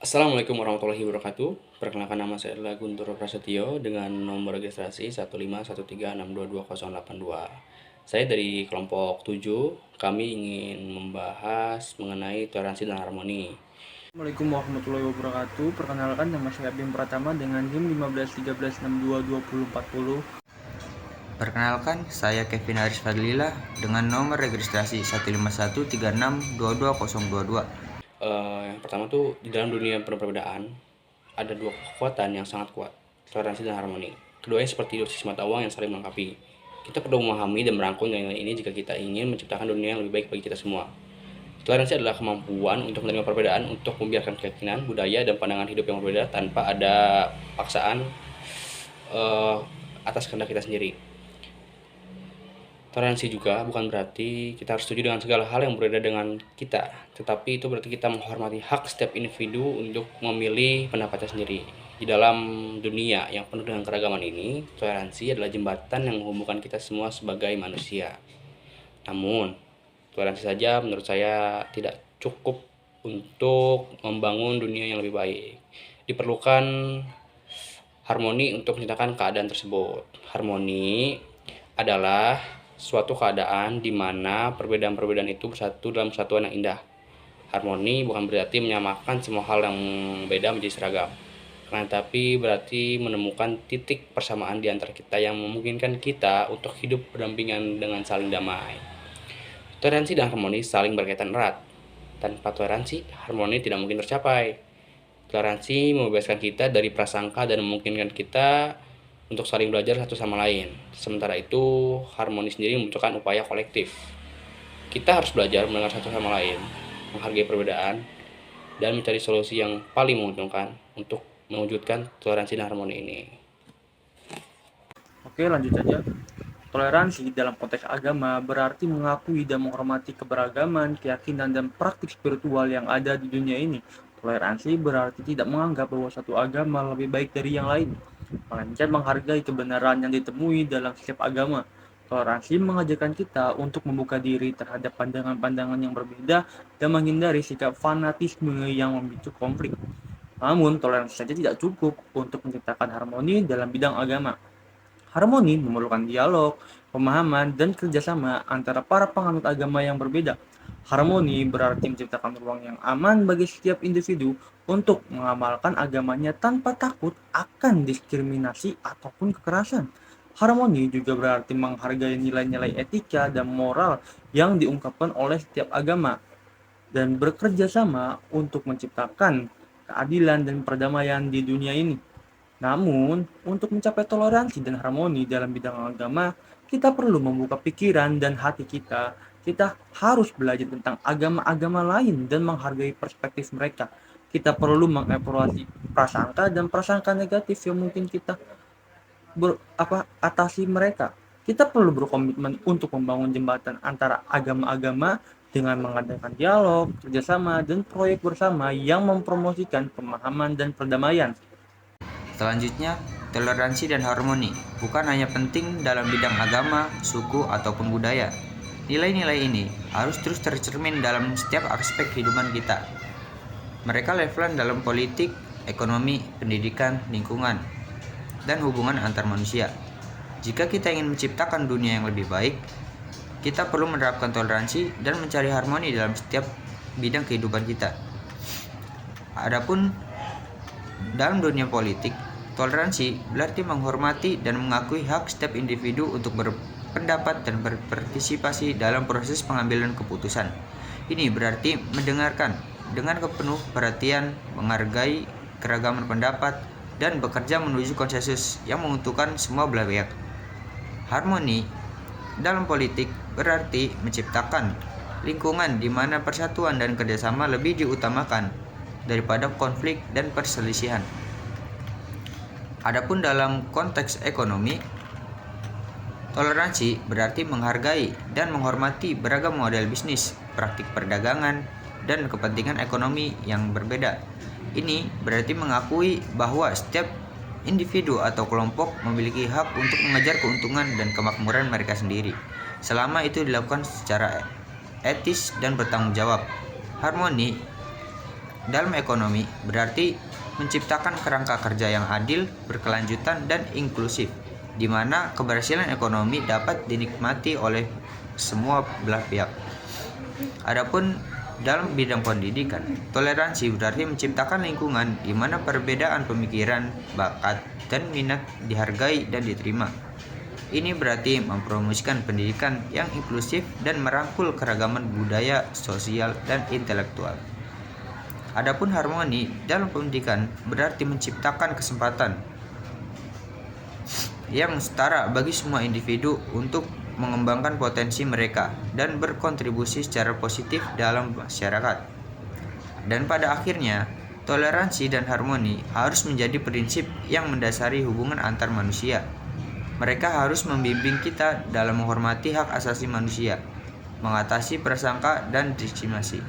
Assalamualaikum warahmatollahi wabarakatuh. Perkenalkan, nama saya adalah Guntur Prasetyo dengan nomor registrasi 15136220082. Saya dari kelompok 7. Kami ingin membahas mengenai toleransi dan harmoni. Assalamualaikum warahmatullahi wabarakatuh. Perkenalkan, nama saya Bim Pratama dengan NIM 1513622040. Perkenalkan, saya Kevin Haris Fadlila dengan nomor registrasi 15136220022. Yang pertama tuh, di dalam dunia penuh perbedaan ada dua kekuatan yang sangat kuat, toleransi dan harmoni. Keduanya seperti dua sisi mata uang yang saling melengkapi. Kita perlu memahami dan merangkum nilai-nilai ini jika kita ingin menciptakan dunia yang lebih baik bagi kita semua. Toleransi adalah kemampuan untuk menerima perbedaan, untuk membiarkan keyakinan, budaya, dan pandangan hidup yang berbeda tanpa ada paksaan atas kehendak kita sendiri. Toleransi juga bukan berarti kita harus setuju dengan segala hal yang berbeda dengan kita, tetapi itu berarti kita menghormati hak setiap individu untuk memilih pendapatnya sendiri. Di dalam dunia yang penuh dengan keragaman ini, toleransi adalah jembatan yang menghubungkan kita semua sebagai manusia. Namun, toleransi saja menurut saya tidak cukup untuk membangun dunia yang lebih baik. Diperlukan harmoni untuk menciptakan keadaan tersebut. Harmoni adalah suatu keadaan di mana perbedaan-perbedaan itu bersatu dalam kesatuan yang indah. Harmoni bukan berarti menyamakan semua hal yang beda menjadi seragam, tapi berarti menemukan titik persamaan di antara kita yang memungkinkan kita untuk hidup berdampingan dengan saling damai. Toleransi dan harmoni saling berkaitan erat. Tanpa toleransi, harmoni tidak mungkin tercapai. Toleransi membebaskan kita dari prasangka dan memungkinkan kita untuk saling belajar satu sama lain. Sementara itu, harmoni sendiri membutuhkan upaya kolektif. Kita harus belajar mendengar satu sama lain, menghargai perbedaan, dan mencari solusi yang paling menguntungkan untuk mewujudkan toleransi dan harmoni ini. Oke, lanjut saja. Toleransi dalam konteks agama berarti mengakui dan menghormati keberagaman, keyakinan, dan praktik spiritual yang ada di dunia ini. Toleransi berarti tidak menganggap bahwa satu agama lebih baik dari yang lain, melainkan menghargai kebenaran yang ditemui dalam setiap agama. Toleransi mengajarkan kita untuk membuka diri terhadap pandangan-pandangan yang berbeda dan menghindari sikap fanatisme yang memicu konflik. Namun, toleransi saja tidak cukup untuk menciptakan harmoni dalam bidang agama. Harmoni memerlukan dialog, pemahaman, dan kerjasama antara para penganut agama yang berbeda. Harmoni berarti menciptakan ruang yang aman bagi setiap individu untuk mengamalkan agamanya tanpa takut akan diskriminasi ataupun kekerasan. Harmoni juga berarti menghargai nilai-nilai etika dan moral yang diungkapkan oleh setiap agama dan bekerja sama untuk menciptakan keadilan dan perdamaian di dunia ini. Namun, untuk mencapai toleransi dan harmoni dalam bidang agama, kita perlu membuka pikiran dan hati kita. Kita harus belajar tentang agama-agama lain dan menghargai perspektif mereka. Kita perlu mengevaluasi prasangka dan prasangka negatif yang mungkin kita atasi mereka. Kita perlu berkomitmen untuk membangun jembatan antara agama-agama dengan mengadakan dialog, kerjasama, dan proyek bersama yang mempromosikan pemahaman dan perdamaian. Selanjutnya, toleransi dan harmoni bukan hanya penting dalam bidang agama, suku, ataupun budaya. Nilai-nilai ini harus terus tercermin dalam setiap aspek kehidupan kita. Mereka relevan dalam politik, ekonomi, pendidikan, lingkungan, dan hubungan antar manusia. Jika kita ingin menciptakan dunia yang lebih baik, kita perlu menerapkan toleransi dan mencari harmoni dalam setiap bidang kehidupan kita. Adapun dalam dunia politik, toleransi berarti menghormati dan mengakui hak setiap individu untuk berpendapat dan berpartisipasi dalam proses pengambilan keputusan. Ini berarti mendengarkan dengan penuh perhatian, menghargai keragaman pendapat, dan bekerja menuju konsensus yang menguntungkan semua belah pihak. Harmoni dalam politik berarti menciptakan lingkungan di mana persatuan dan kerjasama lebih diutamakan daripada konflik dan perselisihan. Adapun dalam konteks ekonomi, toleransi berarti menghargai dan menghormati beragam model bisnis, praktik perdagangan, dan kepentingan ekonomi yang berbeda. Ini berarti mengakui bahwa setiap individu atau kelompok memiliki hak untuk mengejar keuntungan dan kemakmuran mereka sendiri, selama itu dilakukan secara etis dan bertanggung jawab. Harmoni dalam ekonomi berarti menciptakan kerangka kerja yang adil, berkelanjutan, dan inklusif, di mana keberhasilan ekonomi dapat dinikmati oleh semua belah pihak. Adapun dalam bidang pendidikan, toleransi berarti menciptakan lingkungan di mana perbedaan pemikiran, bakat, dan minat dihargai dan diterima. Ini berarti mempromosikan pendidikan yang inklusif dan merangkul keragaman budaya, sosial, dan intelektual. Adapun harmoni dalam pendidikan berarti menciptakan kesempatan yang setara bagi semua individu untuk mengembangkan potensi mereka dan berkontribusi secara positif dalam masyarakat. Dan pada akhirnya, toleransi dan harmoni harus menjadi prinsip yang mendasari hubungan antar manusia. Mereka harus membimbing kita dalam menghormati hak asasi manusia, mengatasi prasangka dan diskriminasi,